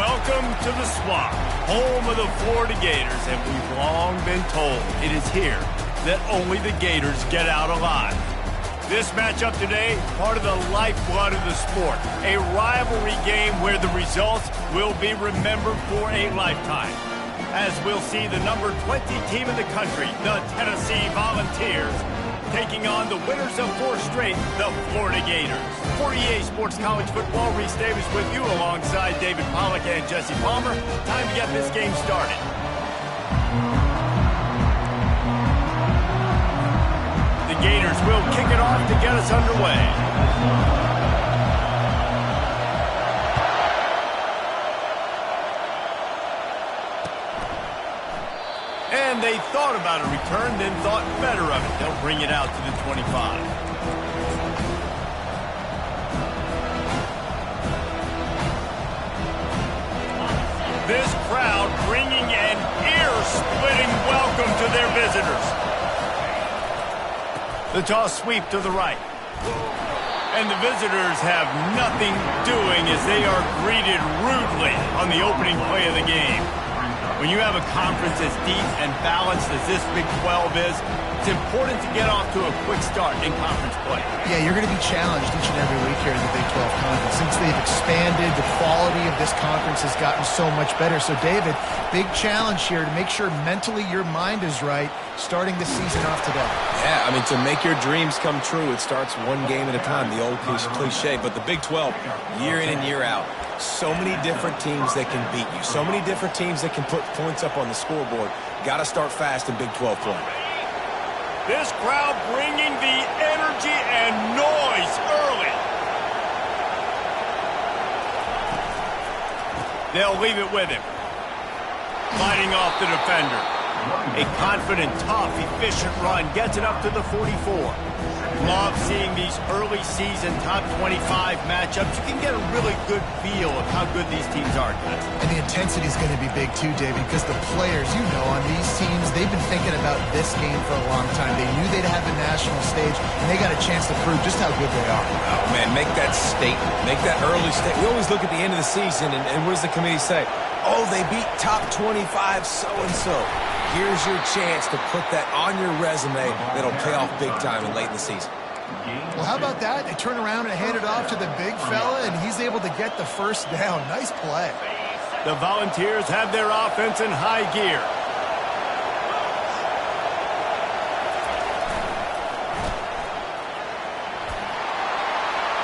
Welcome to the Swamp, home of the Florida Gators, and we've long been told it is here that only the Gators get out alive. This matchup today, part of the lifeblood of the sport, a rivalry game where the results will be remembered for a lifetime. As we'll see the number 20 team in the country, the Tennessee Volunteers, taking on the winners of 4 straight, the Florida Gators. For EA Sports College Football, Reese Davis with you alongside David Pollack and Jesse Palmer. Time to get this game started. The Gators will kick it off to get us underway. And they thought about a return, then thought better of it. They'll bring it out to the 25. This crowd bringing an ear-splitting welcome to their visitors. The toss sweep to the right. And the visitors have nothing doing as they are greeted rudely on the opening play of the game. When you have a conference as deep and balanced as this Big 12 is, it's important to get off to a quick start in conference play. Yeah, you're going to be challenged each and every week here in the Big 12 Conference. Since they've expanded, the quality of this conference has gotten so much better. So, David, big challenge here to make sure mentally your mind is right starting the season off today. Yeah, I mean, to make your dreams come true, it starts one game at a time, the old cliche. But the Big 12, year in and year out, so many different teams that can beat you, so many different teams that can put points up on the scoreboard. Got to start fast in Big 12 play. This crowd bringing the energy and noise early. They'll leave it with him. Fighting off the defender. A confident, tough, efficient run gets it up to the 44. Love seeing these early season top 25 matchups. You can get a really good feel of how good these teams are, guys. And the intensity is going to be big too, David, because the players, you know, on these teams, they've been thinking about this game for a long time. They knew they'd have the national stage, and they got a chance to prove just how good they are. Oh, man, make that statement. Make that early statement. We always look at the end of the season, and what does the committee say? Oh, they beat top 25 so-and-so. Here's your chance to put that on your resume that'll pay off big time and late in the season. Well, how about that? They turn around and hand it off to the big fella, and he's able to get the first down. Nice play. The Volunteers have their offense in high gear.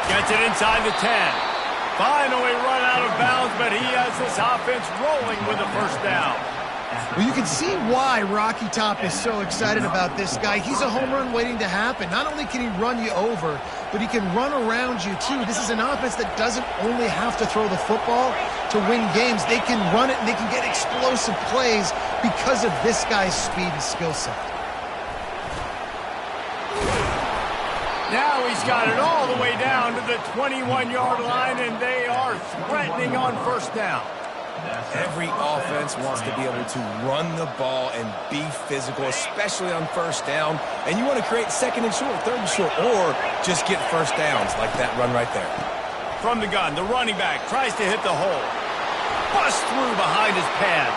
Gets it inside the 10. Finally run out of bounds, but he has this offense rolling with a first down. Well, you can see why Rocky Top is so excited about this guy. He's a home run waiting to happen. Not only can he run you over, but he can run around you, too. This is an offense that doesn't only have to throw the football to win games. They can run it, and they can get explosive plays because of this guy's speed and skill set. Now he's got it all the way down to the 21-yard line, and they are threatening on first down. Every offense wants to be able to run the ball and be physical, especially on first down. And you want to create second and short, third and short, or just get first downs like that run right there. From the gun, the running back tries to hit the hole. Bust through behind his pad.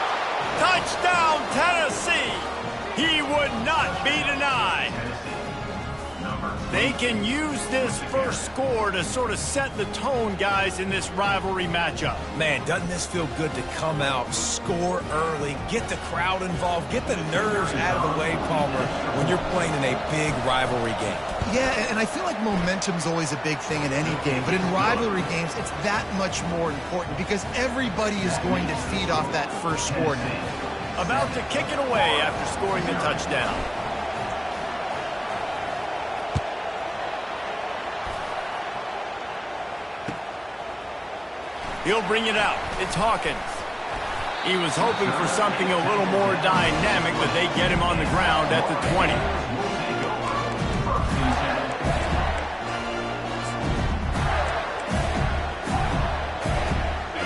Touchdown, Tennessee! He would not be denied. They can use this first score to sort of set the tone, guys, in this rivalry matchup. Man, doesn't this feel good to come out, score early, get the crowd involved, get the nerves out of the way, Palmer, when you're playing in a big rivalry game? Yeah, and I feel like momentum's always a big thing in any game, but in rivalry games, it's that much more important because everybody is going to feed off that first score. About to kick it away after scoring the touchdown. He'll bring it out. It's Hawkins. He was hoping for something a little more dynamic, but they get him on the ground at the 20.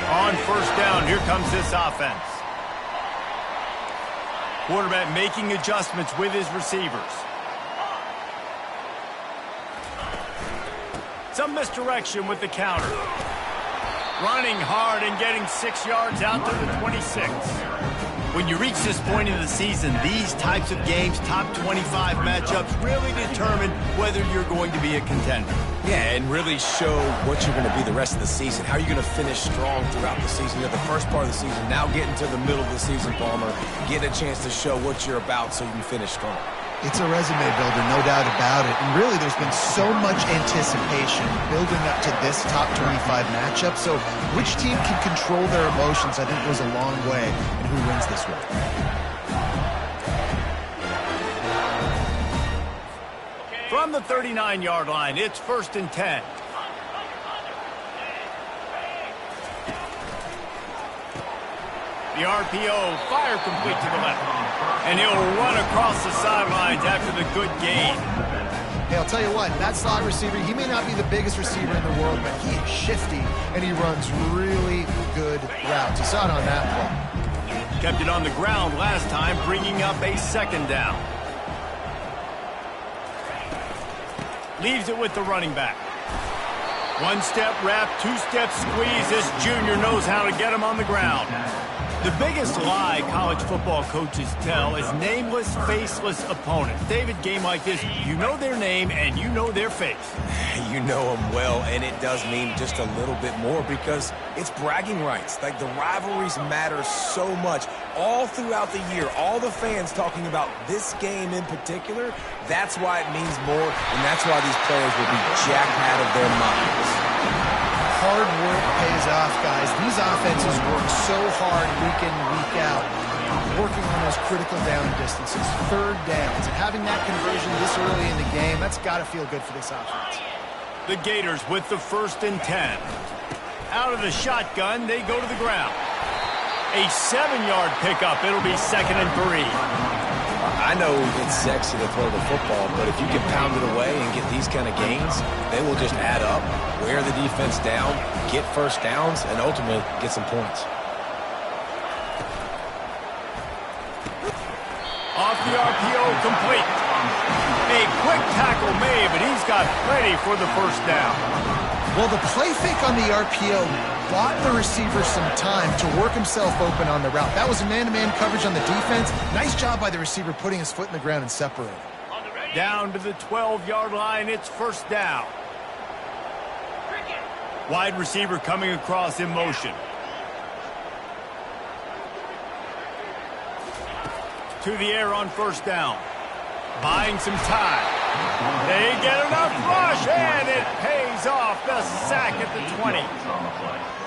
On first down, here comes this offense. Quarterback making adjustments with his receivers. Some misdirection with the counter. running hard and getting 6 yards out to the 26. When you reach this point in the season, these types of games, top 25 matchups, really determine whether you're going to be a contender. Yeah, and really show what you're going to be the rest of the season. How are you going to finish strong throughout the season? You're the first part of the season, now getting to the middle of the season, Palmer. Get a chance to show what you're about so you can finish strong. It's a resume builder, no doubt about it. And really, there's been so much anticipation building up to this top 25 matchup. So which team can control their emotions, I think, goes a long way in who wins this one. From the 39-yard line, it's 1st and 10. The RPO, fire complete to the left. And he'll run across the sidelines after the good gain. Hey, I'll tell you what, that slot receiver, he may not be the biggest receiver in the world, but he is shifty, and he runs really good routes. You saw it on that play. Kept it on the ground last time, bringing up a 2nd down. Leaves it with the running back. 1-step wrap, 2-step squeeze. This junior knows how to get him on the ground. The biggest lie college football coaches tell is nameless, faceless opponents. David, game like this, you know their name and you know their face. You know them well, and it does mean just a little bit more because it's bragging rights. Like, the rivalries matter so much all throughout the year. All the fans talking about this game in particular, that's why it means more, and that's why these players will be jacked out of their minds. Hard work pays off, guys. These offenses work so hard week in and week out, working on those critical down distances, 3rd downs, and having that conversion this early in the game, that's got to feel good for this offense. The Gators with the 1st and 10. Out of the shotgun, they go to the ground. A 7-yard pickup. It'll be 2nd and 3. I know it's sexy to throw the football, but if you can pound it away and get these kind of gains, they will just add up, wear the defense down, get 1st downs, and ultimately get some points. Off the RPO, complete. A quick tackle made, but he's got plenty for the 1st down. Well, the play fake on the RPO bought the receiver some time to work himself open on the route. That was a man-to-man coverage on the defense. Nice job by the receiver putting his foot in the ground and separating. Down to the 12-yard line, it's 1st down. Wide receiver coming across in motion. To the air on 1st down. Buying some time. They get enough rush, and it pays off. The sack at the 20.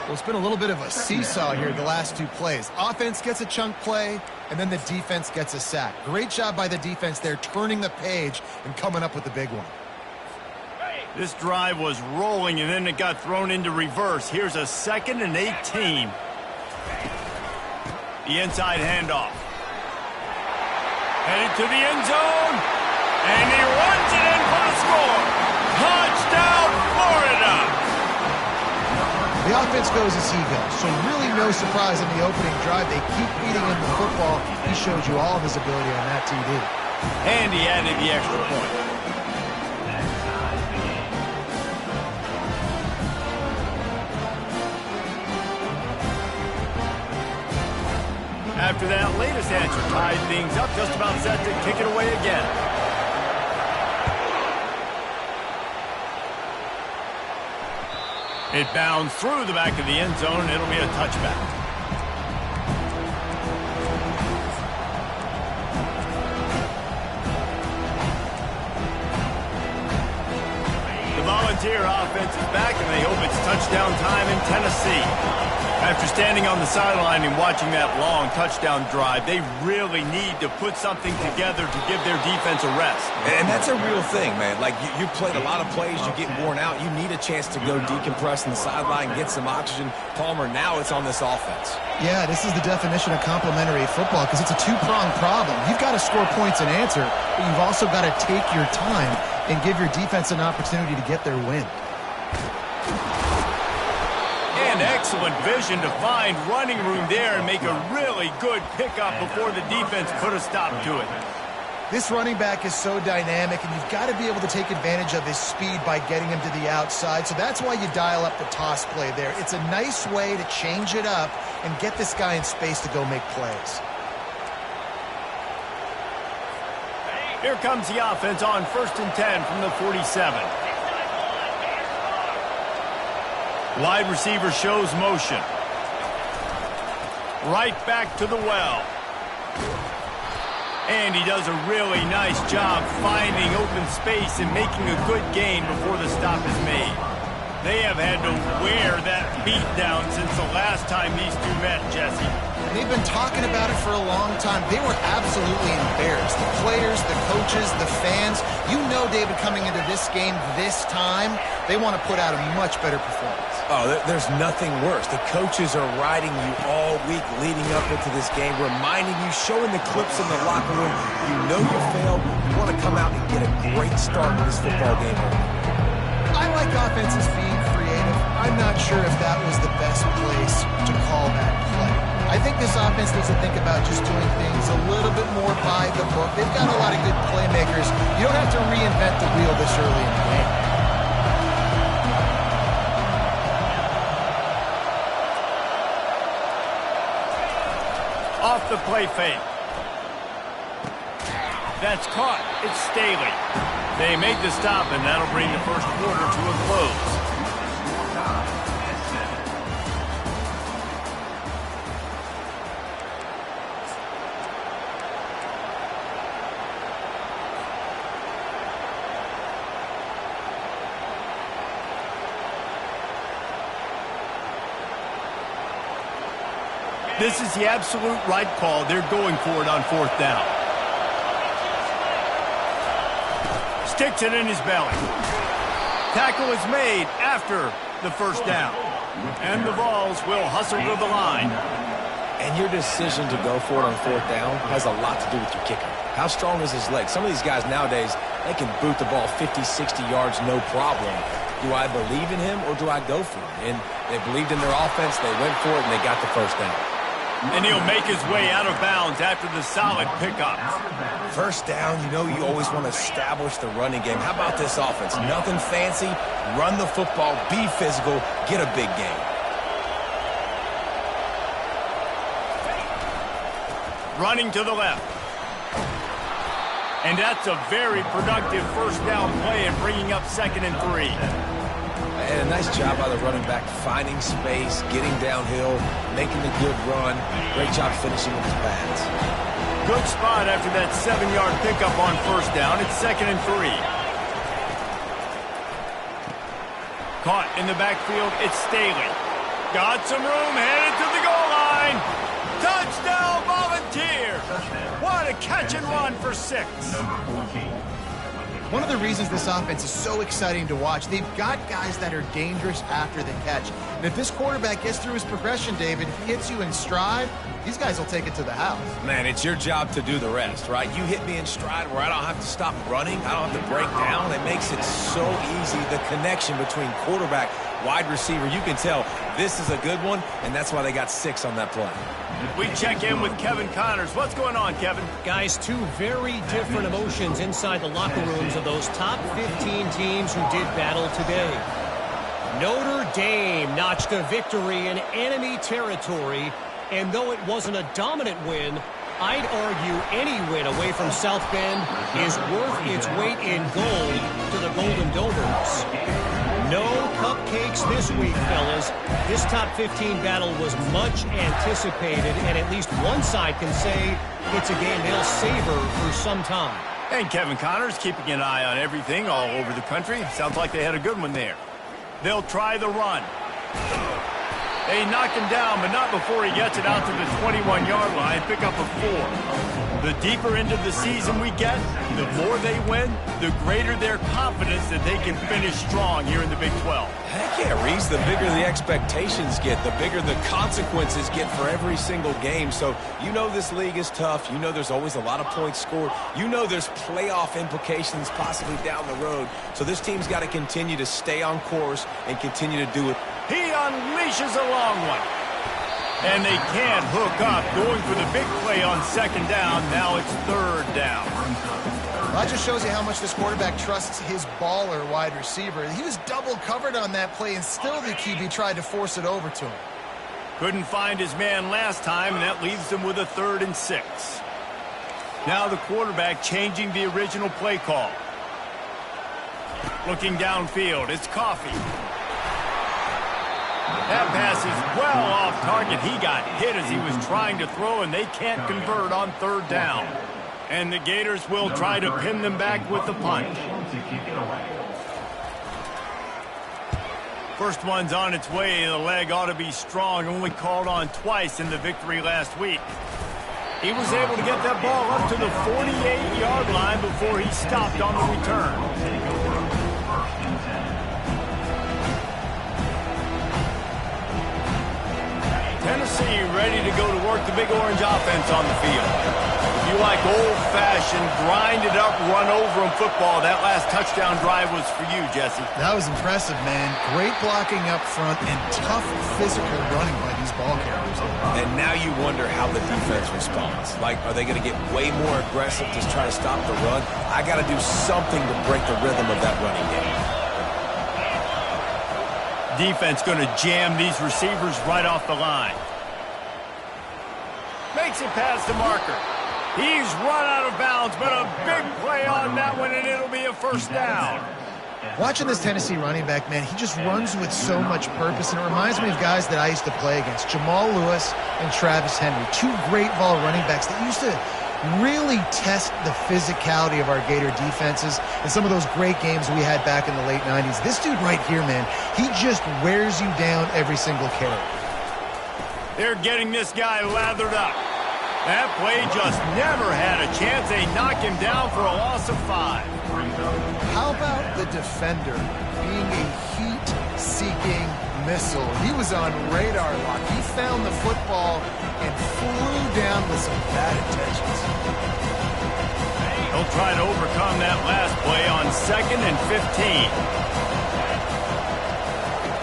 Well, it's been a little bit of a seesaw here the last 2 plays. Offense gets a chunk play, and then the defense gets a sack. Great job by the defense there, turning the page and coming up with the big one. This drive was rolling, and then it got thrown into reverse. Here's a 2nd and 18. The inside handoff. Headed to the end zone, and he runs it in for the score. Touchdown, Florida! The offense goes as he goes, so really no surprise in the opening drive. They keep feeding him the football. He showed you all of his ability on that TD. And he added the extra point. After that latest answer tied things up, just about set to kick it away again. It bounds through the back of the end zone. It'll be a touchback. The Volunteer offense is back, and they hope it's touchdown time in Tennessee. After standing on the sideline and watching that long touchdown drive, they really need to put something together to give their defense a rest. And that's a real thing, man. Like, you played a lot of plays, you get worn out. You need a chance to go decompress on the sideline, get some oxygen. Palmer, now it's on this offense. Yeah, this is the definition of complementary football because it's a 2-pronged problem. You've got to score points and answer, but you've also got to take your time and give your defense an opportunity to get their win. And excellent vision to find running room there and make a really good pickup before the defense put a stop to it. This running back is so dynamic, and you've got to be able to take advantage of his speed by getting him to the outside. So that's why you dial up the toss play there. It's a nice way to change it up and get this guy in space to go make plays. Here comes the offense on 1st and 10 from the 47. Wide receiver shows motion. Right back to the well. And he does a really nice job finding open space and making a good gain before the stop is made. They have had to wear that beat down since the last time these two met, Jesse. They've been talking about it for a long time. They were absolutely embarrassed. The players, the coaches, the fans. You know, David, coming into this game this time, they want to put out a much better performance. Oh, there's nothing worse. The coaches are riding you all week leading up into this game, reminding you, showing the clips in the locker room. You know you failed. You want to come out and get a great start to this football game. I like offenses being creative. I'm not sure if that was the best place to call that play. I think this offense needs to think about just doing things a little bit more by the book. They've got a lot of good playmakers. You don't have to reinvent the wheel this early in the game. Off the play fake. That's caught. It's Staley. They make the stop, and that'll bring the first quarter to a close. This is the absolute right call. They're going for it on 4th down. Sticks it in his belly. Tackle is made after the first down. And the Vols will hustle to the line. And your decision to go for it on 4th down has a lot to do with your kicker. How strong is his leg? Some of these guys nowadays, they can boot the ball 50, 60 yards, no problem. Do I believe in him or do I go for it? And they believed in their offense, they went for it, and they got the first down. And he'll make his way out of bounds after the solid pickup. First down, you know you always want to establish the running game. How about this offense? Nothing fancy. Run the football, be physical, get a big gain. Running to the left. And that's a very productive first down play and bringing up 2nd and 3. And a nice job by the running back, finding space, getting downhill, making a good run. Great job finishing with his pads. Good spot after that 7-yard pickup on 1st down. It's 2nd and 3. Caught in the backfield, it's Staley. Got some room, headed to the goal line. Touchdown, Volunteers! What a catch and run for 6. One of the reasons this offense is so exciting to watch, they've got guys that are dangerous after the catch. And if this quarterback gets through his progression, David, if he hits you in stride, these guys will take it to the house. Man, it's your job to do the rest, right? You hit me in stride where I don't have to stop running. I don't have to break down. It makes it so easy. The connection between quarterback, wide receiver, you can tell this is a good one, and that's why they got 6 on that play. We check in with Kevin Connors. What's going on, Kevin? Guys, 2 very different emotions inside the locker rooms of those top 15 teams who did battle today. Notre Dame notched a victory in enemy territory, and though it wasn't a dominant win, I'd argue any win away from South Bend is worth its weight in gold to the Golden Domers. No cupcakes this week, fellas. This top 15 battle was much anticipated, and at least one side can say it's a game they'll savor for some time. And Kevin Connors keeping an eye on everything all over the country. Sounds like they had a good one there. They'll try the run. They knock him down, but not before he gets it out to the 21-yard line, pick up a 4. The deeper into the season we get, the more they win, the greater their confidence that they can finish strong here in the Big 12. Heck yeah, Reese, the bigger the expectations get, the bigger the consequences get for every single game. So you know this league is tough. You know there's always a lot of points scored. You know there's playoff implications possibly down the road. So this team's got to continue to stay on course and continue to do it. He unleashes a long one. And they can't hook up. Going for the big play on second down. Now it's third down. That just shows you how much this quarterback trusts his baller wide receiver. He was double covered on that play, and still the QB tried to force it over to him. Couldn't find his man last time, and that leaves him with a 3rd and 6. Now the quarterback changing the original play call. Looking downfield, it's Coffee. That pass is well off target. He got hit as he was trying to throw, and they can't convert on 3rd down. And the Gators will try to pin them back with the punt. First one's on its way. The leg ought to be strong. Only called on twice in the victory last week. He was able to get that ball up to the 48-yard line before he stopped on the return. Tennessee ready to go to work the big orange offense on the field. If you like old-fashioned, grinded-up, run-over-'em football, that last touchdown drive was for you, Jesse. That was impressive, man. Great blocking up front and tough physical running by these ball carriers. And now you wonder how the defense responds. Like, are they going to get way more aggressive to try to stop the run? I got to do something to break the rhythm of that running game. Defense going to jam these receivers right off the line. Makes it past the marker. He's run out of bounds, but a big play on that one, and it'll be a 1st down. Watching this Tennessee running back, man, he just runs with so much purpose, and it reminds me of guys that I used to play against, Jamal Lewis and Travis Henry, 2 great ball running backs that used to really test the physicality of our Gator defenses and some of those great games we had back in the late 90s. This dude right here, man, he just wears you down every single carry. They're getting this guy lathered up. That play just never had a chance. They knock him down for a loss of 5. How about the defender being a heat-seeking missile? He was on radar lock. He found the football and flew down with some bad intentions. He'll try to overcome that last play on 2nd and 15.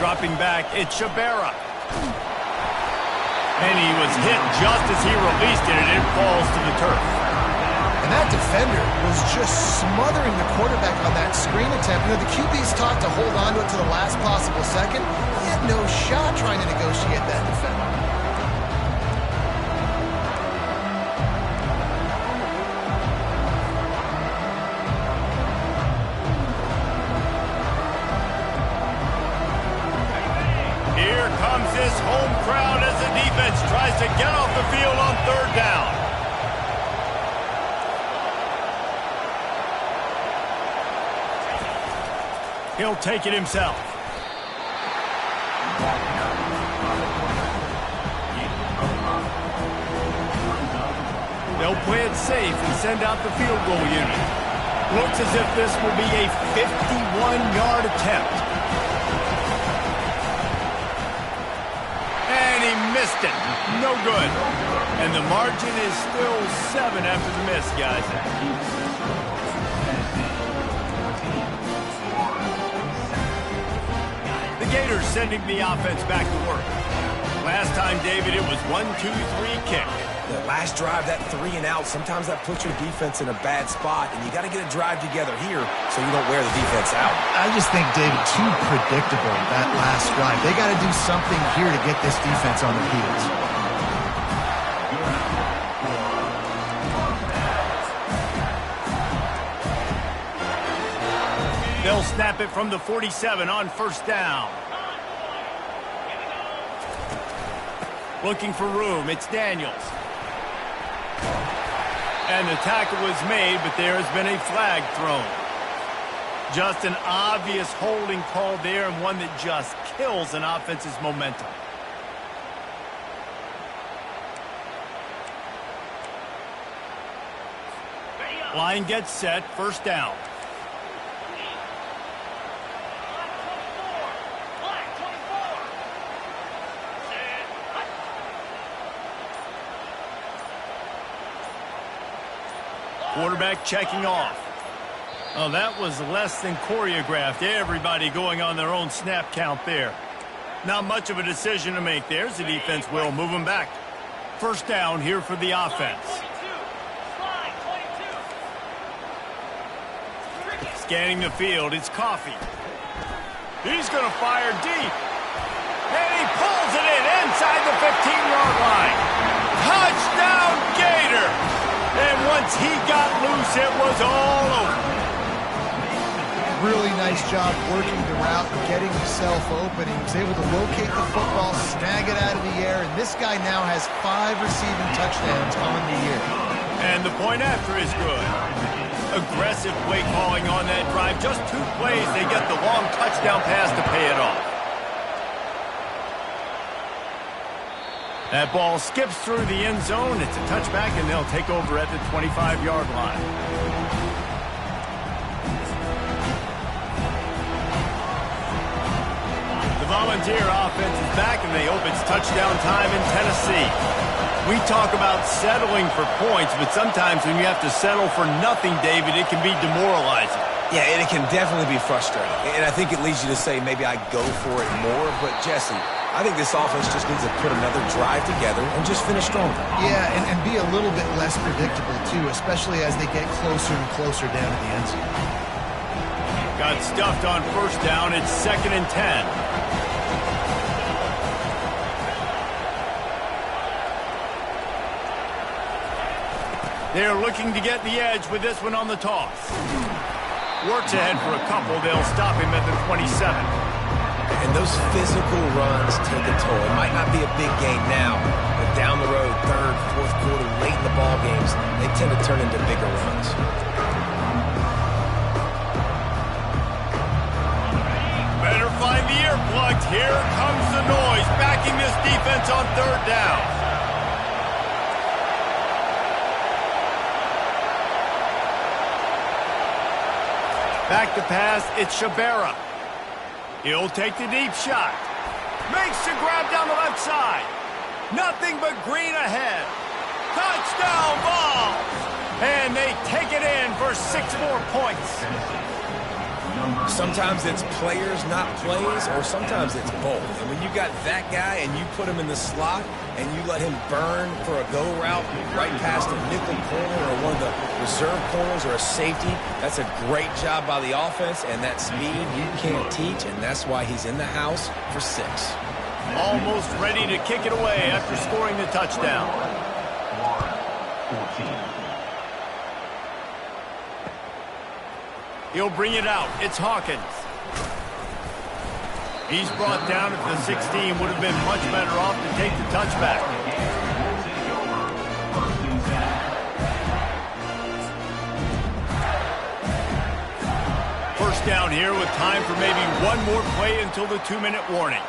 Dropping back, it's Shabera. And he was hit just as he released it, and it falls to the turf. And that defender was just smothering the quarterback on that screen attempt. You know, the QB's taught to hold on to it to the last possible second. He had no shot trying to negotiate that defender. Here comes this home crowd as the defense tries to get off the field on 3rd down. He'll take it himself. They'll play it safe and send out the field goal unit. Looks as if this will be a 51-yard attempt. And he missed it. No good. And the margin is still 7 after the miss, guys. The Gators sending the offense back to work. Last time, David, it was 1-2-3 kick. The last drive, that 3 and out, sometimes that puts your defense in a bad spot, and you got to get a drive together here so you don't wear the defense out. I just think, David, too predictable, that last drive. They got to do something here to get this defense on the field. They'll snap it from the 47 on 1st down. Looking for room, it's Daniels. And the tackle was made, but there has been a flag thrown. Just an obvious holding call there, and one that just kills an offense's momentum. Line gets set, 1st down. Quarterback checking off. Oh, that was less than choreographed. Everybody going on their own snap count there. Not much of a decision to make. There's the defense will move them back. First down here for the offense. Scanning the field, it's Coffee. He's going to fire deep. And he pulls it in inside the 15-yard line. Touchdown, Gator! And once he got loose, it was all over. Really nice job working the route and getting himself open. He was able to locate the football, snag it out of the air, and this guy now has 5 receiving touchdowns on the year. And the point after is good. Aggressive play calling on that drive. Just 2 plays, they get the long touchdown pass to pay it off. That ball skips through the end zone. It's a touchback, and they'll take over at the 25-yard line. The Volunteer offense is back, and they open touchdown time in Tennessee. We talk about settling for points, but sometimes when you have to settle for nothing, David, it can be demoralizing. Yeah, and it can definitely be frustrating. And I think it leads you to say maybe I go for it more. But, Jesse, I think this offense just needs to put another drive together and just finish stronger. Yeah, and be a little bit less predictable, too, especially as they get closer and closer down to the end zone. Got stuffed on first down. It's 2nd and 10. They're looking to get the edge with this one on the toss. Works ahead for a couple. They'll stop him at the 27. And those physical runs take a toll. It might not be a big game now, but down the road, 3rd, 4th quarter, late in the ball games, they tend to turn into bigger runs. Better find the earplugs. Here comes the noise, backing this defense on 3rd down. Back to pass, it's Shabera. He'll take the deep shot. Makes the grab down the left side. Nothing but green ahead. Touchdown Vols! And they take it in for 6 more points. Sometimes it's players, not plays, or sometimes it's both. And when you got that guy and you put him in the slot and you let him burn for a go route right past a nickel corner or one of the reserve corners or a safety, that's a great job by the offense, and that speed you can't teach, and that's why he's in the house for 6. Almost ready to kick it away after scoring the touchdown. He'll bring it out. It's Hawkins. He's brought down at the 16. Would have been much better off to take the touchback. First down here with time for maybe one more play until the 2-minute warning.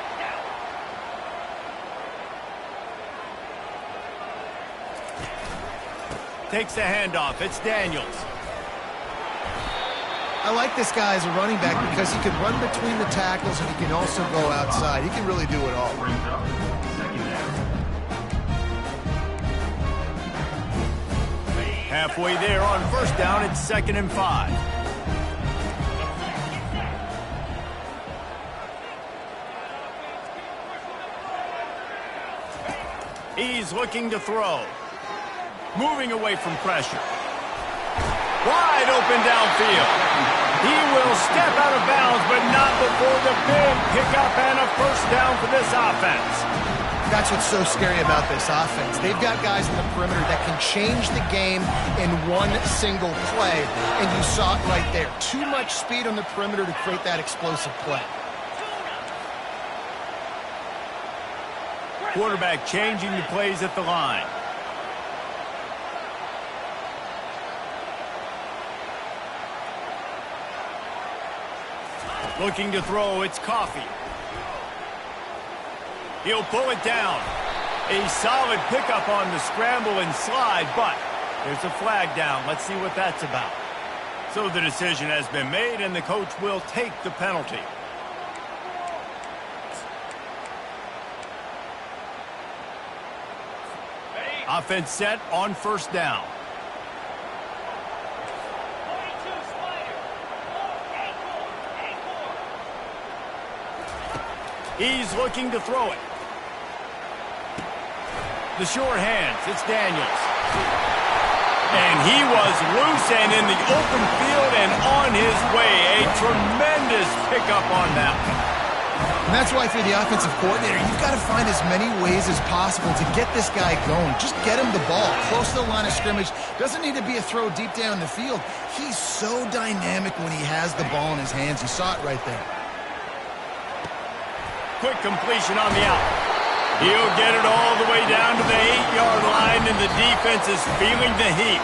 Takes the handoff. It's Daniels. I like this guy as a running back because he can run between the tackles and he can also go outside. He can really do it all. Halfway there on first down, it's 2nd and 5. He's looking to throw. Moving away from pressure. Wide open downfield. He will step out of bounds, but not before the big pickup and a first down for this offense. That's what's so scary about this offense. They've got guys in the perimeter that can change the game in one single play, and you saw it right there. Too much speed on the perimeter to create that explosive play. Quarterback changing the plays at the line. Looking to throw, it's Coffee. He'll pull it down. A solid pickup on the scramble and slide, but there's a flag down. Let's see what that's about. So the decision has been made, and the coach will take the penalty. Offense set on first down. He's looking to throw it. The short hands, it's Daniels. And he was loose and in the open field and on his way. A tremendous pickup on that one. And that's why if you're the offensive coordinator, you've got to find as many ways as possible to get this guy going. Just get him the ball close to the line of scrimmage. Doesn't need to be a throw deep down the field. He's so dynamic when he has the ball in his hands. You saw it right there. Quick completion on the out. He'll get it all the way down to the 8-yard line, and the defense is feeling the heat.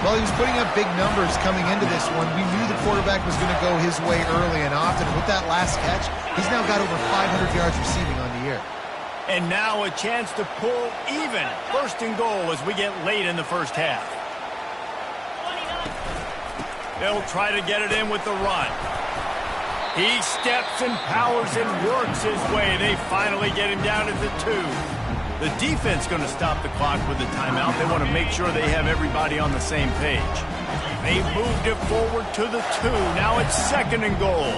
Well, he was putting up big numbers coming into this one. We knew the quarterback was going to go his way early and often. And with that last catch, he's now got over 500 yards receiving on the year. And now a chance to pull even. First and goal as we get late in the first half. They'll try to get it in with the run. He steps and powers and works his way. They finally get him down at the 2. The defense going to stop the clock with the timeout. They want to make sure they have everybody on the same page. They moved it forward to the 2. Now it's second and goal.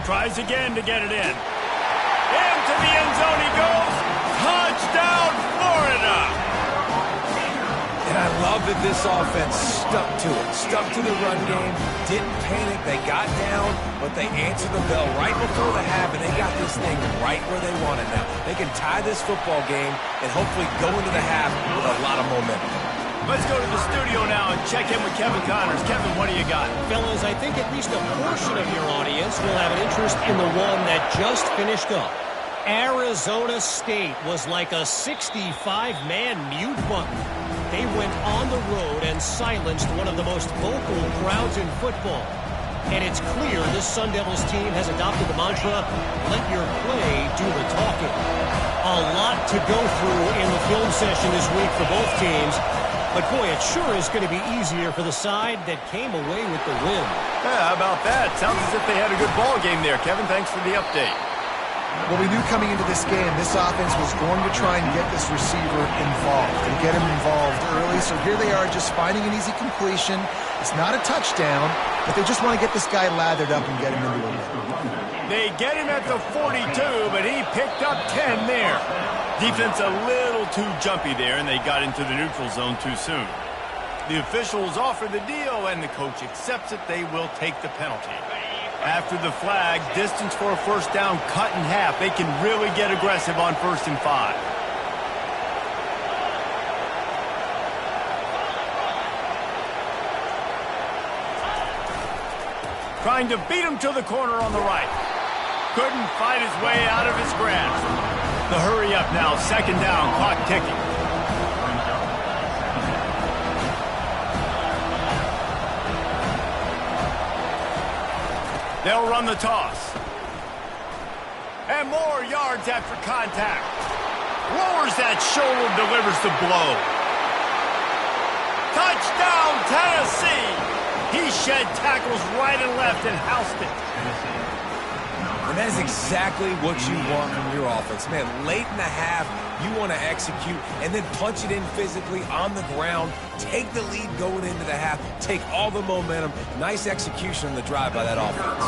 Tries again to get it in. Into the end zone he goes. Touchdown, Florida! And I love that this offense stuck to it. Stuck to the run game. Didn't panic. They got down, but they answered the bell right before the half, and they got this thing right where they want it now. They can tie this football game and hopefully go into the half with a lot of momentum. Let's go to the studio now and check in with Kevin Connors. Kevin, what do you got? Fellas, I think at least a portion of your audience will have an interest in the one that just finished up. Arizona State was like a 65-man mute button. They went on the road and silenced one of the most vocal crowds in football. And it's clear this Sun Devils team has adopted the mantra, let your play do the talking. A lot to go through in the film session this week for both teams. But boy, it sure is going to be easier for the side that came away with the win. Yeah, how about that? Sounds as if they had a good ball game there. Kevin, thanks for the update. Well, we knew coming into this game, this offense was going to try and get this receiver involved and get him involved early. So here they are just finding an easy completion. It's not a touchdown, but they just want to get this guy lathered up and get him into a win. They get him at the 42, but he picked up 10 there. Defense a little too jumpy there, and they got into the neutral zone too soon. The officials offer the deal, and the coach accepts it. They will take the penalty. After the flag, distance for a first down cut in half. They can really get aggressive on 1st and 5. Trying to beat him to the corner on the right. Couldn't fight his way out of his grasp. The hurry up now, second down, clock ticking. They'll run the toss. And more yards after contact. Lowers that shoulder, delivers the blow. Touchdown, Tennessee! He shed tackles right and left and housed it. And that is exactly what you want from your offense. Man, late in the half, you want to execute and then punch it in physically on the ground. Take the lead going into the half. Take all the momentum. Nice execution on the drive by that offense.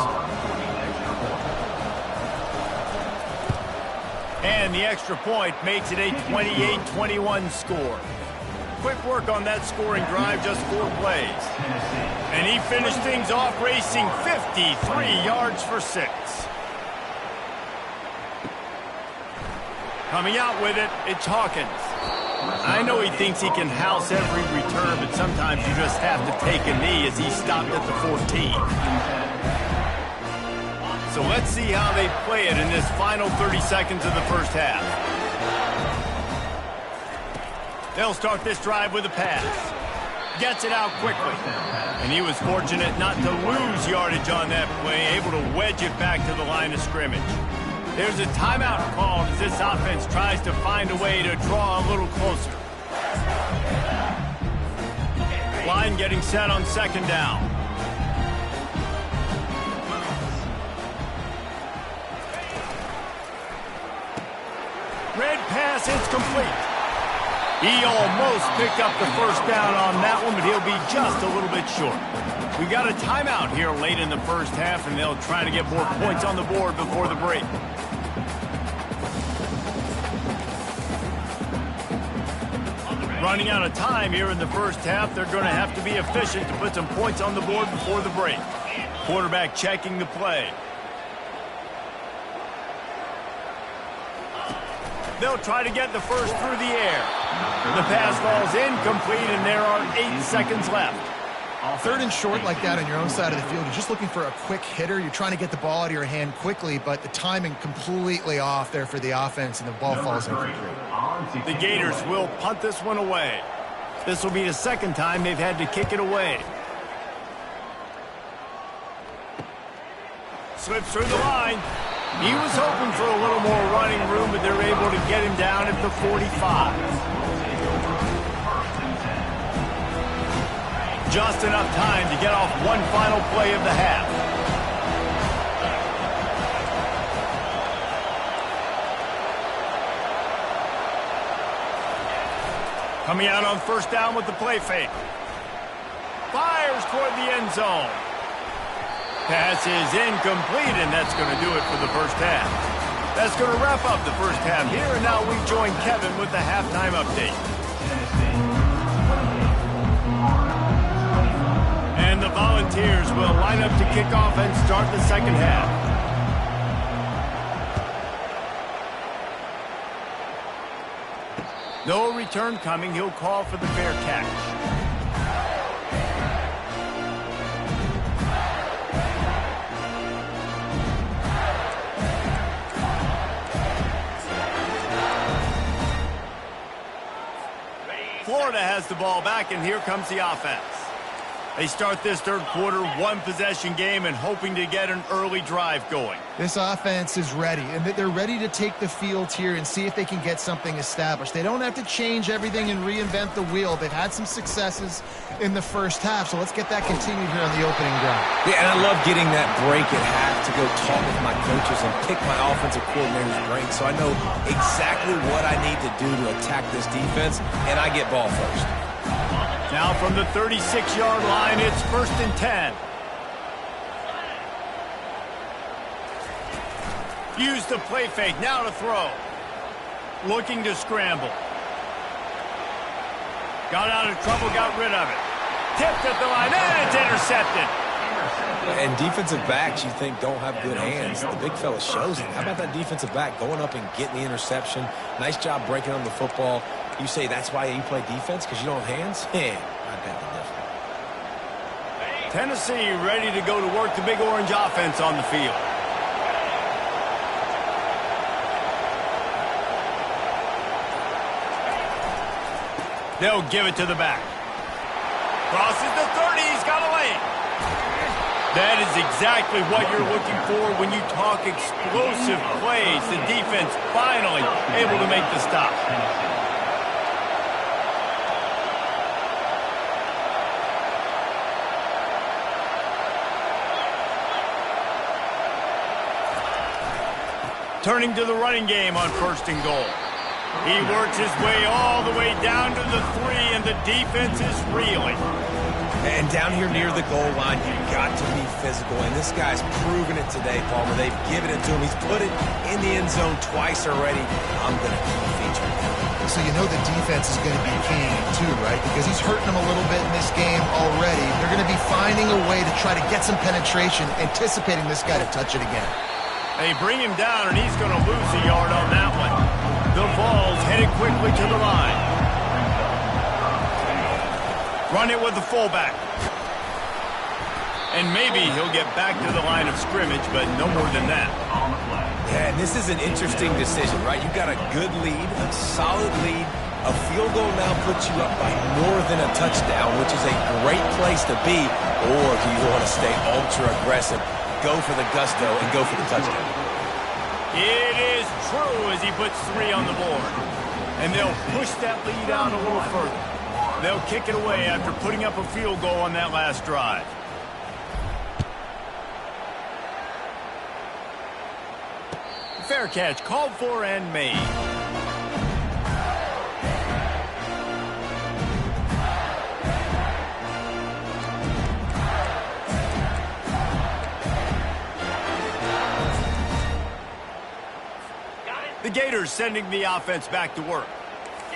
And the extra point makes it a 28-21 score. Quick work on that scoring drive, just 4 plays. And he finished things off racing 53 yards for 6. Coming out with it, it's Hawkins. I know he thinks he can house every return, but sometimes you just have to take a knee as he stopped at the 14. So let's see how they play it in this final 30 seconds of the first half. They'll start this drive with a pass. Gets it out quickly. And he was fortunate not to lose yardage on that play, able to wedge it back to the line of scrimmage. There's a timeout called as this offense tries to find a way to draw a little closer. Line getting set on second down. Red pass, it's complete. He almost picked up the first down on that one, but he'll be just a little bit short. We got a timeout here late in the first half, and they'll try to get more points on the board before the break. Running out of time here in the first half, they're going to have to be efficient to put some points on the board before the break. Quarterback checking the play. They'll try to get the first through the air. The pass falls incomplete, and there are 8 seconds left. Third and short like that on your own side of the field, you're just looking for a quick hitter. You're trying to get the ball out of your hand quickly, but the timing completely off there for the offense, and the ball falls incomplete. The Gators will punt this one away. This will be the second time they've had to kick it away. Slips through the line. He was hoping for a little more running room, but they're able to get him down at the 45. Just enough time to get off one final play of the half. Coming out on first down with the play fake. Fires toward the end zone. Pass is incomplete, and that's going to do it for the first half. That's going to wrap up the first half here, and now we join Kevin with the halftime update. And the Volunteers will line up to kick off and start the second half. No return coming. He'll call for the fair catch. Florida has the ball back, and here comes the offense. They start this third quarter one-possession game and hoping to get an early drive going. This offense is ready, and they're ready to take the field here and see if they can get something established. They don't have to change everything and reinvent the wheel. They've had some successes in the first half, so let's get that continued here on the opening drive. Yeah, and I love getting that break at half to go talk with my coaches and pick my offensive coordinator's brain so I know exactly what I need to do to attack this defense, and I get ball first. Now from the 36-yard line, it's 1st and 10. Use the play fake, now to throw. Looking to scramble. Got out of trouble, got rid of it. Tipped at the line, and it's intercepted. And defensive backs you think don't have good hands. The big fella shows it. How about that defensive back going up and getting the interception? Nice job breaking on the football. You say that's why you play defense, because you don't have hands? Yeah, I bet the difference. Tennessee ready to go to work the Big Orange offense on the field. They'll give it to the back. Crosses the 30, he's got a lane. That is exactly what you're looking for when you talk explosive plays. The defense finally able to make the stop. Turning to the running game on 1st and goal. He works his way all the way down to the 3, and the defense is reeling. And down here near the goal line, you've got to be physical. And this guy's proven it today, Palmer. They've given it to him. He's put it in the end zone twice already. I'm going to keep featuring him. So you know the defense is going to be key too, right? Because he's hurting them a little bit in this game already. They're going to be finding a way to try to get some penetration, anticipating this guy to touch it again. They bring him down, and he's going to lose a yard on that one. The ball's headed quickly to the line. Run it with the fullback. And maybe he'll get back to the line of scrimmage, but no more than that. Yeah, and this is an interesting decision, right? You've got a good lead, a solid lead. A field goal now puts you up by more than a touchdown, which is a great place to be. Or do you want to stay ultra aggressive, go for the gusto, and go for the touchdown? It is true as he puts 3 on the board. And they'll push that lead out a little further. They'll kick it away after putting up a field goal on that last drive. Fair catch called for and made. Gators sending the offense back to work.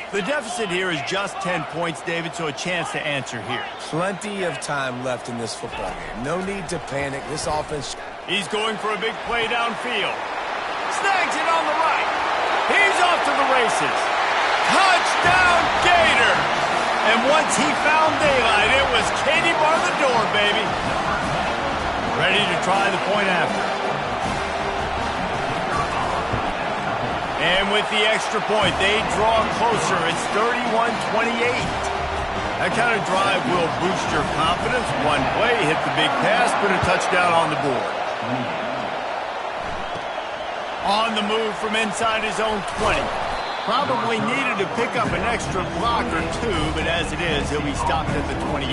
The deficit here is just 10 points, David, so a chance to answer here. Plenty of time left in this football game. No need to panic. This offense... He's going for a big play downfield. Snags it on the right. He's off to the races. Touchdown, Gator! And once he found daylight, it was Katie bar the door, baby. Ready to try the point after. And with the extra point, they draw closer. It's 31-28. That kind of drive will boost your confidence. One play, hit the big pass, put a touchdown on the board. On the move from inside his own 20. Probably needed to pick up an extra block or two, but as it is, he'll be stopped at the 28.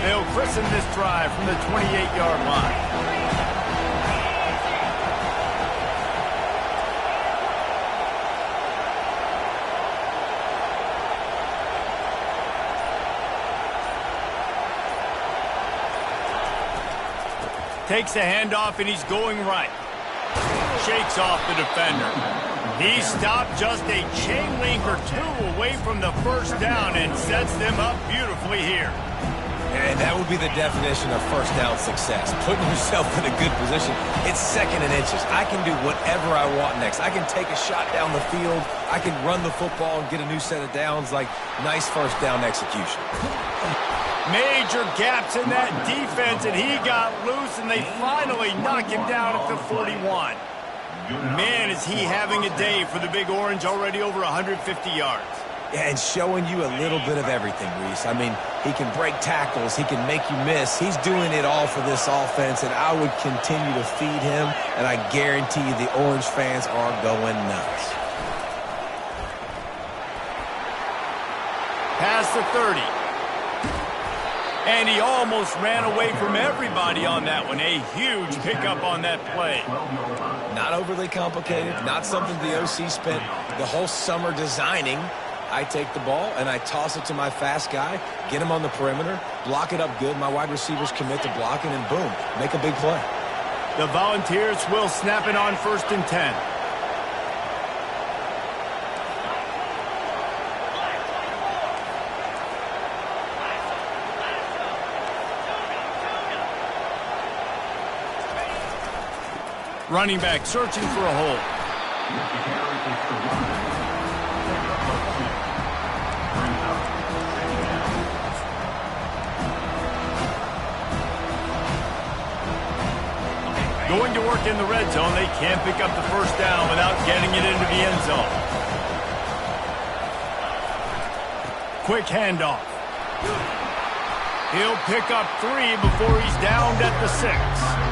They'll christen this drive from the 28-yard line. Takes a handoff, and he's going right. Shakes off the defender. He stopped just a chain link or two away from the first down and sets them up beautifully here. And that would be the definition of first down success. Putting yourself in a good position. It's second and inches. I can do whatever I want next. I can take a shot down the field. I can run the football and get a new set of downs. Like, nice first down execution. Major gaps in that defense, and he got loose, and they finally knock him down at the 41. Man, is he having a day for the Big Orange, already over 150 yards. Yeah, and showing you a little bit of everything, Reese. I mean, he can break tackles, he can make you miss. He's doing it all for this offense, and I would continue to feed him, and I guarantee you the Orange fans are going nuts. Past the 30. And he almost ran away from everybody on that one. A huge pickup on that play. Not overly complicated, not something the OC spent the whole summer designing. I take the ball and I toss it to my fast guy, get him on the perimeter, block it up good. My wide receivers commit to blocking, and boom, make a big play. The Volunteers will snap it on 1st and 10. Running back searching for a hole. Going to work in the red zone. They can't pick up the first down without getting it into the end zone. Quick handoff. He'll pick up 3 before he's downed at the 6.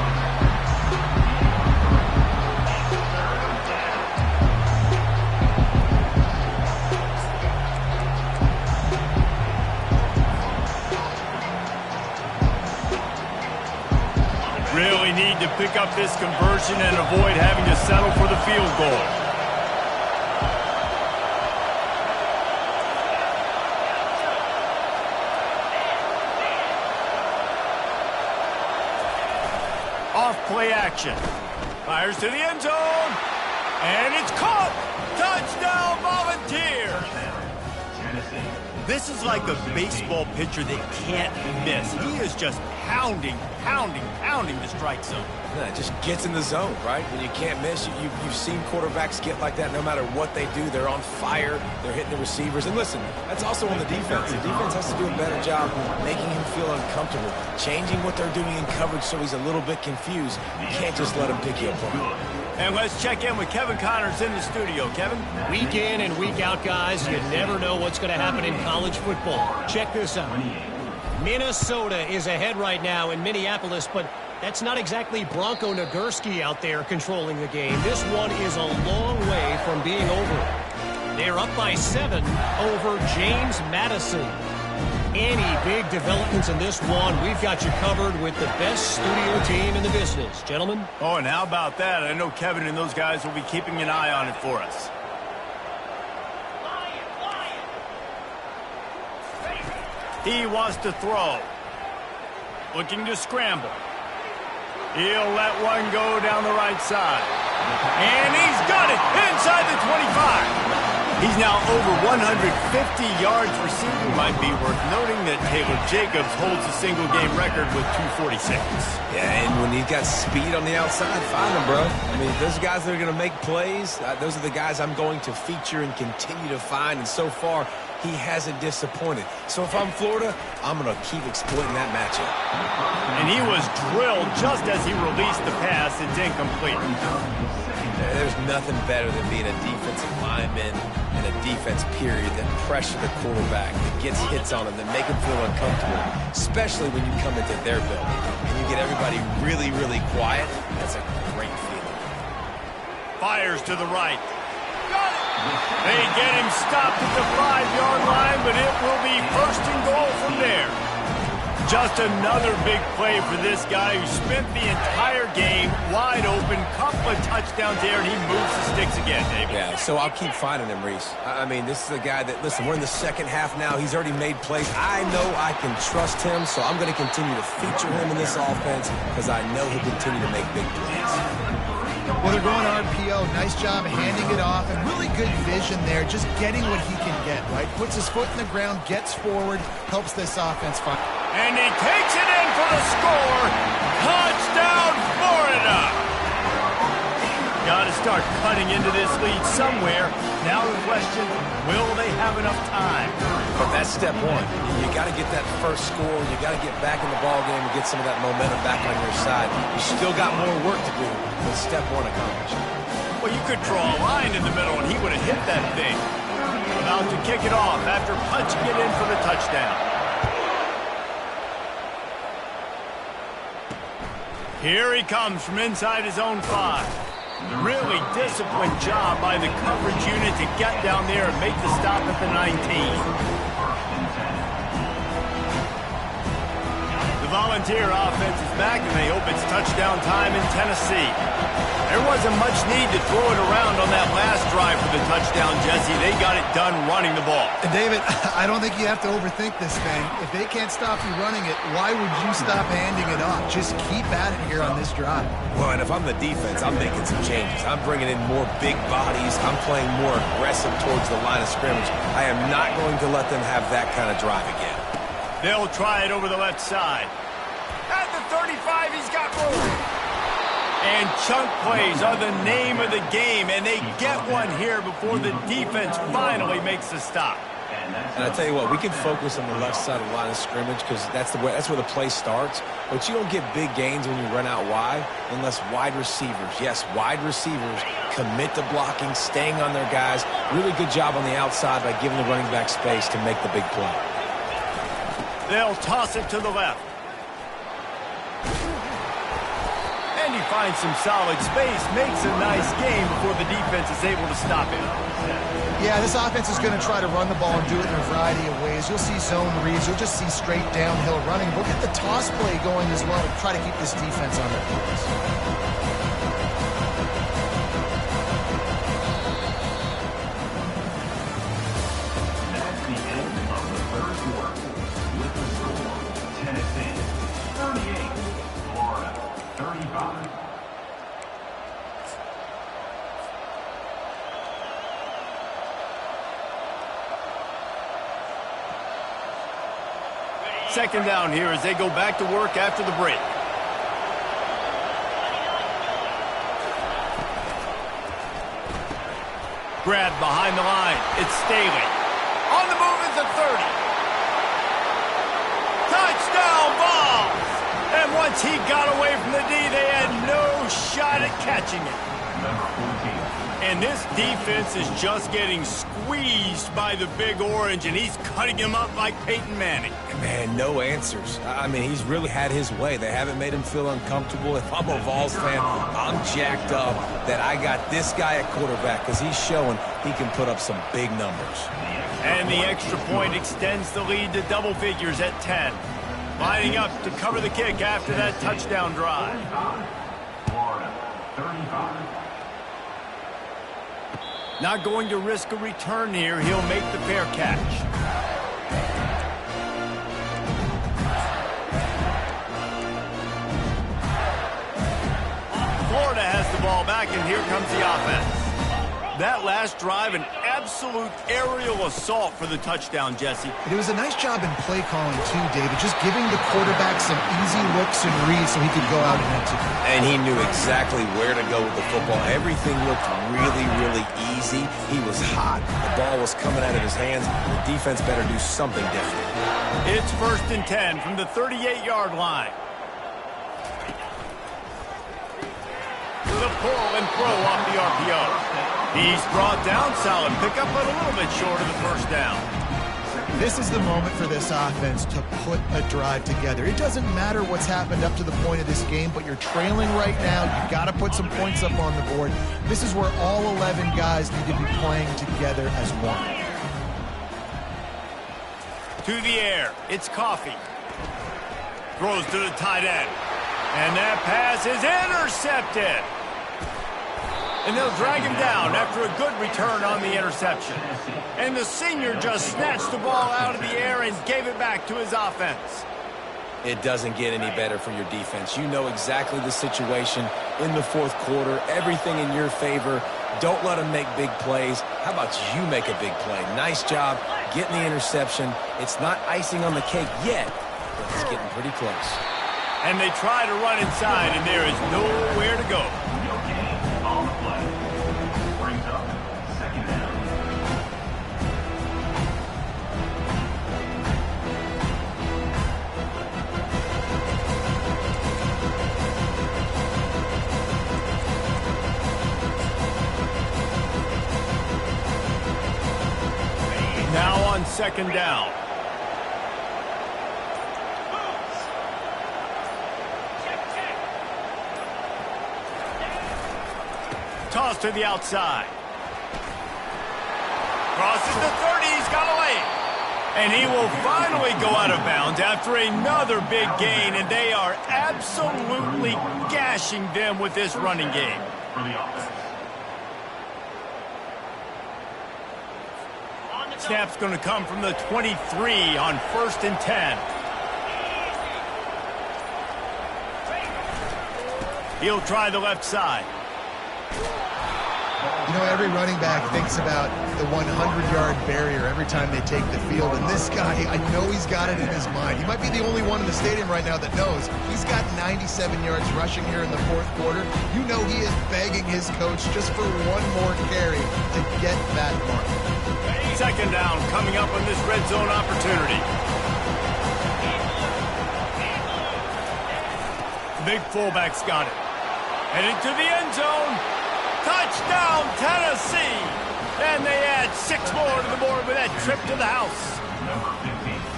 Really need to pick up this conversion and avoid having to settle for the field goal. Off play action. Fires to the end zone. And it's caught. Touchdown, Volunteers. This is like a baseball pitcher that can't miss. He is just pounding the strike zone. Yeah, it just gets in the zone, right? When you can't miss, you've seen quarterbacks get like that no matter what they do. They're on fire. They're hitting the receivers. And listen, that's also on the defense. The defense has to do a better job making him feel uncomfortable, changing what they're doing in coverage so he's a little bit confused. You can't just let him pick you apart. And let's check in with Kevin Connors in the studio. Kevin? Week in and week out, guys, you never know what's going to happen in college football. Check this out. Minnesota is ahead right now in Minneapolis, but that's not exactly Bronco Nagurski out there controlling the game. This one is a long way from being over. They're up by 7 over James Madison. Any big developments in this one, we've got you covered with the best studio team in the business. Gentlemen? Oh, and how about that? I know Kevin and those guys will be keeping an eye on it for us. He wants to throw. Looking to scramble. He'll let one go down the right side. And he's got it inside the 25. He's now over 150 yards receiving. Might be worth noting that Taylor Jacobs holds the single-game record with 246. Yeah, and when he's got speed on the outside, find him, bro. I mean, those guys that are going to make plays, those are the guys I'm going to feature and continue to find. And so far, he hasn't disappointed. So if I'm Florida, I'm going to keep exploiting that matchup. And he was drilled just as he released the pass. It's incomplete. There's nothing better than being a defensive lineman and a defense period that pressure the quarterback, that gets hits on him, that make him feel uncomfortable, especially when you come into their building and you get everybody really, really quiet. That's a great feeling. Fires to the right. They get him stopped at the 5-yard line, but it will be first and goal from there. Just another big play for this guy who spent the entire game wide open, couple of touchdowns there, and he moves the sticks again, David. Yeah, so I'll keep finding him, Reese. I mean, this is a guy that, listen, we're in the second half now. He's already made plays. I know I can trust him, so I'm going to continue to feature him in this offense because I know he'll continue to make big plays. Well, they're going RPO. Nice job handing it off, and really good vision there, just getting what he can get, right? Puts his foot in the ground, gets forward, helps this offense find. And he takes it in for the score. Touchdown, Florida! Got to start cutting into this lead somewhere. Now the question, will they have enough time? But that's step one. You got to get that first score. You got to get back in the ball game and get some of that momentum back on your side. You still got more work to do, but step one accomplished. Well, you could draw a line in the middle, and he would have hit that thing. About to kick it off after punching it in for the touchdown. Here he comes from inside his own 5. Really disciplined job by the coverage unit to get down there and make the stop at the 19. The Volunteer offense is back, and they hope it's touchdown time in Tennessee. There wasn't much need to throw it around on that last drive for the touchdown, Jesse. They got it done running the ball. And David, I don't think you have to overthink this thing. If they can't stop you running it, why would you stop handing it off? Just keep at it here on this drive. Well, and if I'm the defense, I'm making some changes. I'm bringing in more big bodies. I'm playing more aggressive towards the line of scrimmage. I am not going to let them have that kind of drive again. They'll try it over the left side. At the 35, he's got room. And chunk plays are the name of the game, and they get one here before the defense finally makes the stop. And I tell you what, we can focus on the left side of the line of scrimmage because that's where the play starts. But you don't get big gains when you run out wide unless wide receivers, yes, wide receivers, commit to blocking, staying on their guys. Really good job on the outside by giving the running back space to make the big play. They'll toss it to the left. And he finds some solid space, makes a nice game before the defense is able to stop him. Yeah, this offense is going to try to run the ball and do it in a variety of ways. You'll see zone reads. You'll just see straight downhill running. We'll get the toss play going as well to try to keep this defense on their toes. Second down here as they go back to work after the break. Grabbed behind the line. It's Staley. On the move is the 30. Touchdown Vols! And once he got away from the D, they had no shot at catching it. And this defense is just getting squeezed by the Big Orange, and he's cutting him up like Peyton Manning. Man, no answers. I mean, he's really had his way. They haven't made him feel uncomfortable. If I'm a Vols fan, I'm jacked up that I got this guy at quarterback because he's showing he can put up some big numbers. And the extra point extends the lead to double figures at 10. Lining up to cover the kick after that touchdown drive. Florida, 35. Not going to risk a return here. He'll make the fair catch. back, and here comes the offense. That last drive, an absolute aerial assault for the touchdown, Jesse. It was a nice job in play calling, too, David, just giving the quarterback some easy looks and reads so he could go out and execute. And he knew exactly where to go with the football. Everything looked really, really easy. He was hot. The ball was coming out of his hands. The defense better do something different. It's 1st and 10 from the 38-yard line. The pull and throw off the RPO. He's brought down, solid pickup, but a little bit short of the first down. This is the moment for this offense to put a drive together. It doesn't matter what's happened up to the point of this game, but you're trailing right now. You've got to put some points up on the board. This is where all 11 guys need to be playing together as one. To the air, it's Coffee. Throws to the tight end. And that pass is intercepted. And they'll drag him down after a good return on the interception. And the senior just snatched the ball out of the air and gave it back to his offense. It doesn't get any better for your defense. You know exactly the situation in the fourth quarter. Everything in your favor. Don't let them make big plays. How about you make a big play? Nice job getting the interception. It's not icing on the cake yet, but it's getting pretty close. And they try to run inside, and there is nowhere to go. On the play. Brings up 2nd down. Now on 2nd down. Toss to the outside. Crosses the 30, he's got away. And he will finally go out of bounds after another big gain, and they are absolutely gashing them with this running game. For the offense. Snap's going to come from the 23 on 1st and 10. He'll try the left side. You know, every running back thinks about the 100-yard barrier every time they take the field. And this guy, I know he's got it in his mind. He might be the only one in the stadium right now that knows. He's got 97 yards rushing here in the fourth quarter. You know he is begging his coach just for one more carry to get that mark. 2nd down coming up on this red zone opportunity. Big fullback's got it. Heading to the end zone. Touchdown, Tennessee! And they add 6 more to the board with that trip to the house.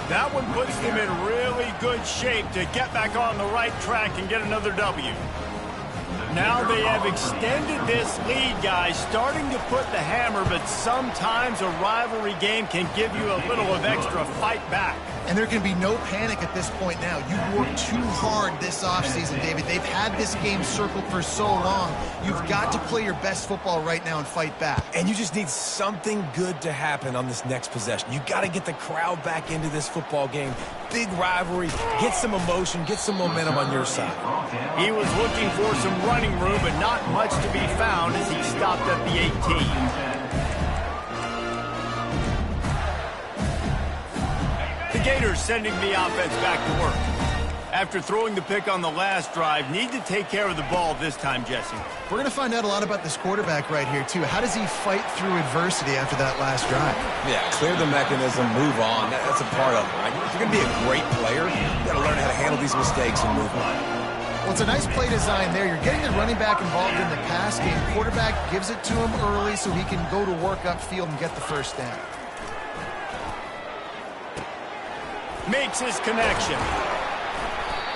That one puts them in really good shape to get back on the right track and get another W. Now they have extended this lead, guys, starting to put the hammer, but sometimes a rivalry game can give you a little of extra fight back. And there can be no panic at this point now. You've worked too hard this offseason, David. They've had this game circled for so long. You've got to play your best football right now and fight back. And you just need something good to happen on this next possession. You got to get the crowd back into this football game. Big rivalry. Get some emotion. Get some momentum on your side. He was looking for some running room, but not much to be found as he stopped at the 18. The Gators sending the offense back to work. After throwing the pick on the last drive, need to take care of the ball this time, Jesse. We're going to find out a lot about this quarterback right here, too. How does he fight through adversity after that last drive? Yeah, clear the mechanism, move on. That's a part of it, right? If you're going to be a great player, you got to learn how to handle these mistakes and move on. Well, it's a nice play design there. You're getting the running back involved in the pass game. Quarterback gives it to him early so he can go to work upfield and get the first down. Makes his connection.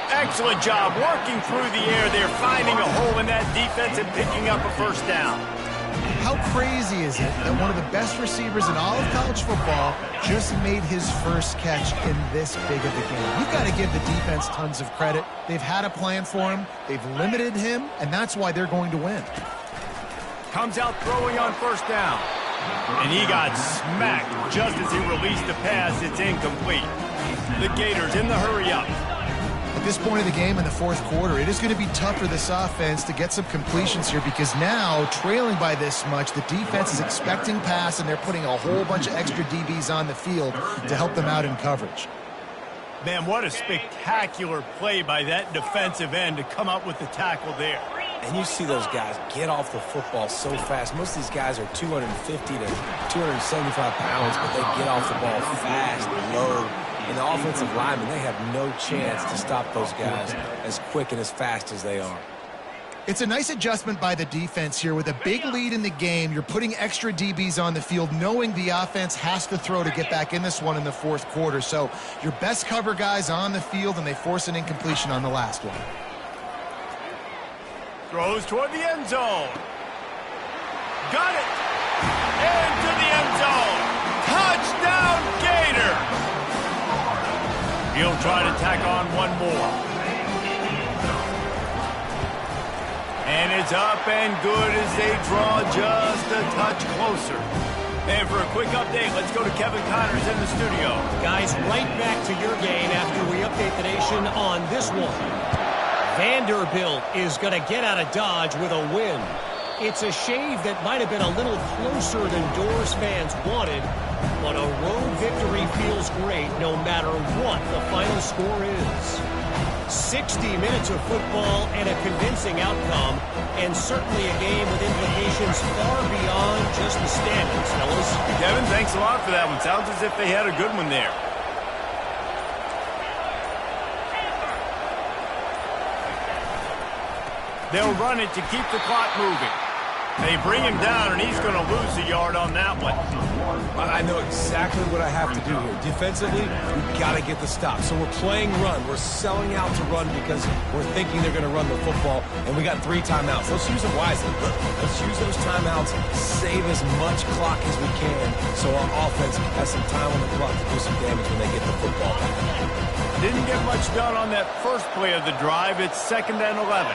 Excellent job working through the air there, finding a hole in that defense and picking up a first down. How crazy is it that one of the best receivers in all of college football just made his first catch in this big of a game? You've got to give the defense tons of credit. They've had a plan for him. They've limited him, and that's why they're going to win. Comes out throwing on first down. And he got smacked just as he released the pass. It's incomplete. The Gators in the hurry up. At this point of the game in the fourth quarter, it is going to be tough for this offense to get some completions here because now, trailing by this much, the defense is expecting pass, and they're putting a whole bunch of extra DBs on the field to help them out in coverage. Man, what a spectacular play by that defensive end to come up with the tackle there. And you see those guys get off the football so fast. Most of these guys are 250 to 275 pounds, but they get off the ball fast, low. And the offensive linemen, they have no chance to stop those guys as quick and as fast as they are. It's a nice adjustment by the defense here. With a big lead in the game, you're putting extra DBs on the field, knowing the offense has to throw to get back in this one in the fourth quarter. So your best cover guys on the field, and they force an incompletion on the last one. Throws toward the end zone. Got it. Into the end zone. Touchdown, Gator. He'll try to tack on one more. And it's up and good as they draw just a touch closer. And for a quick update, let's go to Kevin Connors in the studio. Guys, right back to your game after we update the nation on this one. Vanderbilt is going to get out of Dodge with a win. It's a shave that might have been a little closer than Doors fans wanted, but a road victory feels great no matter what the final score is. 60 minutes of football and a convincing outcome, and certainly a game with implications far beyond just the standings, fellas. Kevin, thanks a lot for that one. Sounds as if they had a good one there. They'll run it to keep the clock moving. They bring him down, and he's going to lose a yard on that one. I know exactly what I have to do here. Defensively, we've got to get the stop. So we're playing run. We're selling out to run because we're thinking they're going to run the football, and we got 3 timeouts. Let's use them wisely. Let's use those timeouts, save as much clock as we can so our offense has some time on the clock to do some damage when they get the football back. Didn't get much done on that first play of the drive. It's 2nd and 11.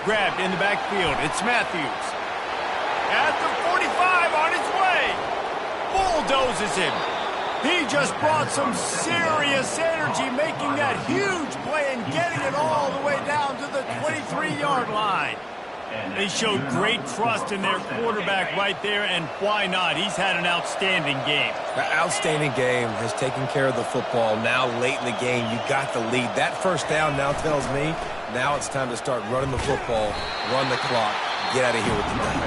Grabbed in the backfield. It's Matthews. At the 45 on his way. Bulldozes him. He just brought some serious energy, making that huge play and getting it all the way down to the 23-yard line. They showed great trust in their quarterback right there, and why not? He's had an outstanding game. That outstanding game has taken care of the football. Now, late in the game, you got the lead. That first down now tells me now it's time to start running the football, run the clock, get out of here with the ball.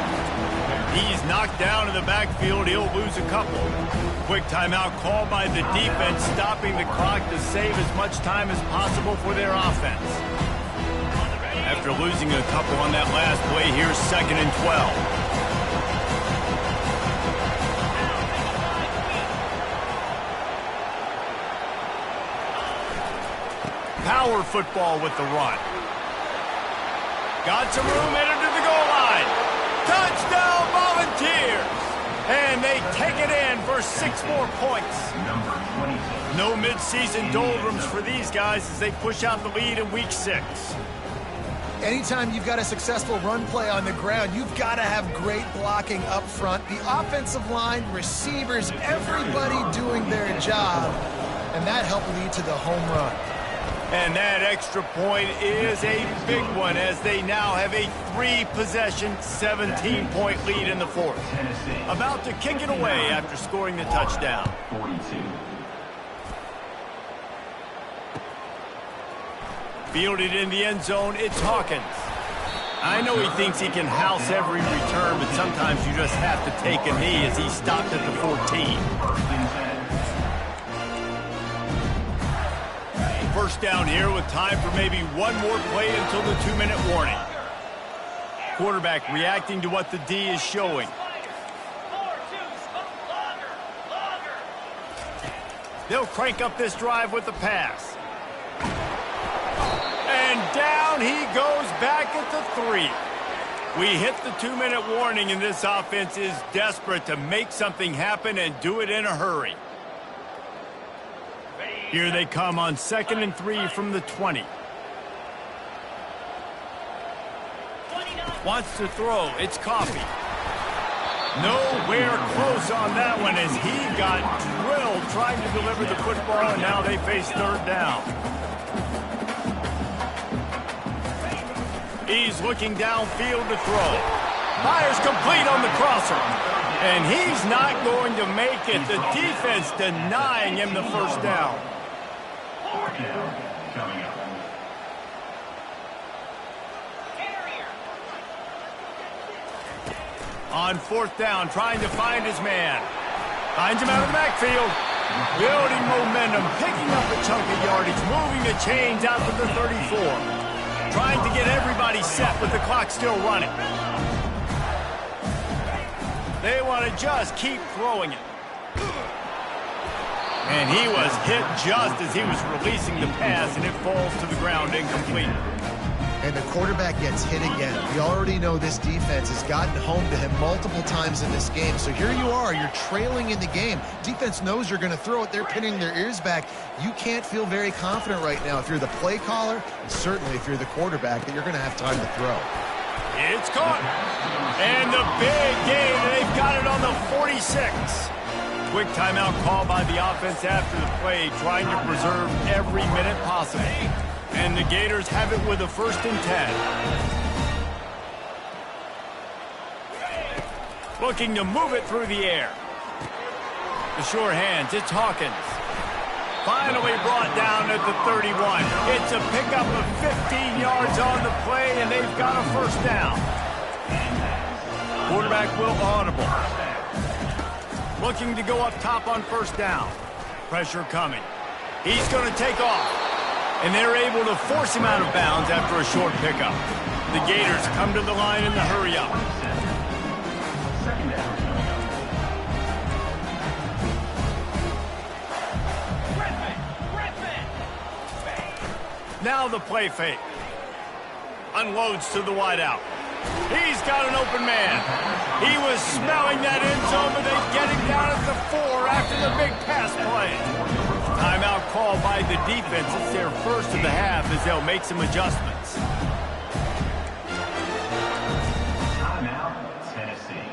He's knocked down in the backfield. He'll lose a couple. Quick timeout called by the defense, stopping the clock to save as much time as possible for their offense. After losing a couple on that last play, here's 2nd and 12. Power football with the run. Got some room, headed to the goal line. Touchdown, Volunteers! And they take it in for 6 more points. No midseason doldrums for these guys as they push out the lead in Week 6. Anytime you've got a successful run play on the ground, you've got to have great blocking up front. The offensive line, receivers, everybody doing their job. And that helped lead to the home run. And that extra point is a big one as they now have a 3-possession, 17-point lead in the fourth. About to kick it away after scoring the touchdown. 42. Fielded in the end zone, it's Hawkins. I know he thinks he can house every return, but sometimes you just have to take a knee as he stopped at the 14. First down here with time for maybe one more play until the 2-minute warning. Quarterback reacting to what the D is showing. They'll crank up this drive with the pass. And down he goes back at the 3. We hit the 2-minute warning, and this offense is desperate to make something happen and do it in a hurry. Here they come on 2nd and 3 from the 20. Wants to throw. It's Coffee. Nowhere close on that one as he got drilled trying to deliver the football, and now they face third down. He's looking downfield to throw. Fires complete on the crosser. And he's not going to make it. The defense denying him the first down. Fourth down coming up. On fourth down, trying to find his man. Finds him out of the backfield. Building momentum, picking up a chunk of yardage, moving the chains out to the 34. Trying to get everybody set with the clock still running. They want to just keep throwing it. And he was hit just as he was releasing the pass, and it falls to the ground incomplete. And the quarterback gets hit again. We already know this defense has gotten home to him multiple times in this game. So here you are, you're trailing in the game. Defense knows you're going to throw it. They're pinning their ears back. You can't feel very confident right now if you're the play caller, and certainly if you're the quarterback, that you're going to have time to throw. It's caught. And the big gain, they've got it on the 46. Quick timeout call by the offense after the play, trying to preserve every minute possible. And the Gators have it with a 1st and 10. Looking to move it through the air. The sure hands, it's Hawkins. Finally brought down at the 31. It's a pickup of 15 yards on the play, and they've got a 1st down. Quarterback will audible. Looking to go up top on 1st down. Pressure coming. He's going to take off. And they're able to force him out of bounds after a short pickup. The Gators come to the line in the hurry-up. Second down coming up. Now the play fake. Unloads to the wideout. He's got an open man. He was smelling that end zone, but they get him down at the 4 after the big pass play. Timeout called by the defense. It's their first of the half as they'll make some adjustments. Timeout, Tennessee.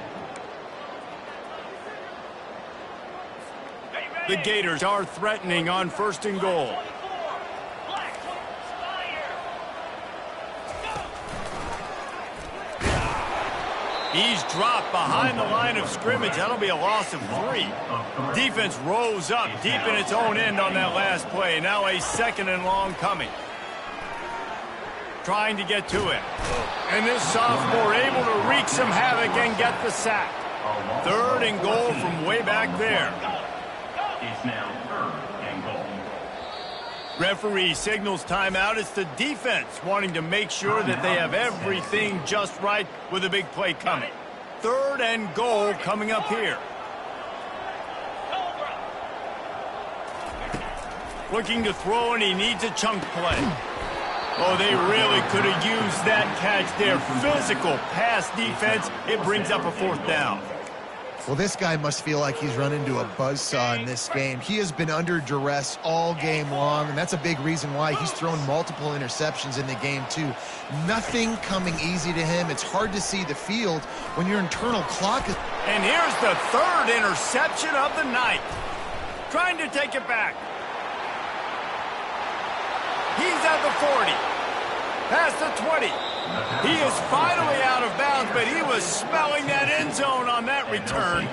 The Gators are threatening on 1st and goal. He's dropped behind the line of scrimmage. That'll be a loss of 3. Defense rose up deep in its own end on that last play. Now a 2nd and long coming. Trying to get to it. And this sophomore able to wreak some havoc and get the sack. 3rd and goal from way back there. It's now 3rd and goal. Referee signals timeout. It's the defense wanting to make sure that they have everything just right with a big play coming. 3rd and goal coming up here. Looking to throw, and he needs a chunk play. Oh, they really could have used that catch there. Physical pass defense. It brings up a 4th down. Well, this guy must feel like he's run into a buzzsaw in this game. He has been under duress all game long, and that's a big reason why he's thrown multiple interceptions in the game, too. Nothing coming easy to him. It's hard to see the field when your internal clock is... And here's the 3rd interception of the night. Trying to take it back. He's at the 40. Past the 20. He is finally out of bounds, but he was smelling that end zone on that return.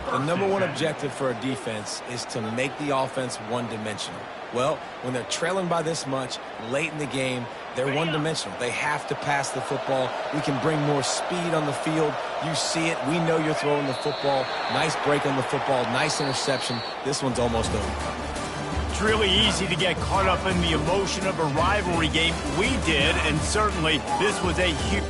The #1 objective for a defense is to make the offense one-dimensional. Well, when they're trailing by this much late in the game, they're one-dimensional. They have to pass the football. We can bring more speed on the field. You see it. We know you're throwing the football. Nice break on the football. Nice interception. This one's almost over. It's really easy to get caught up in the emotion of a rivalry game. We did, and certainly this was a huge...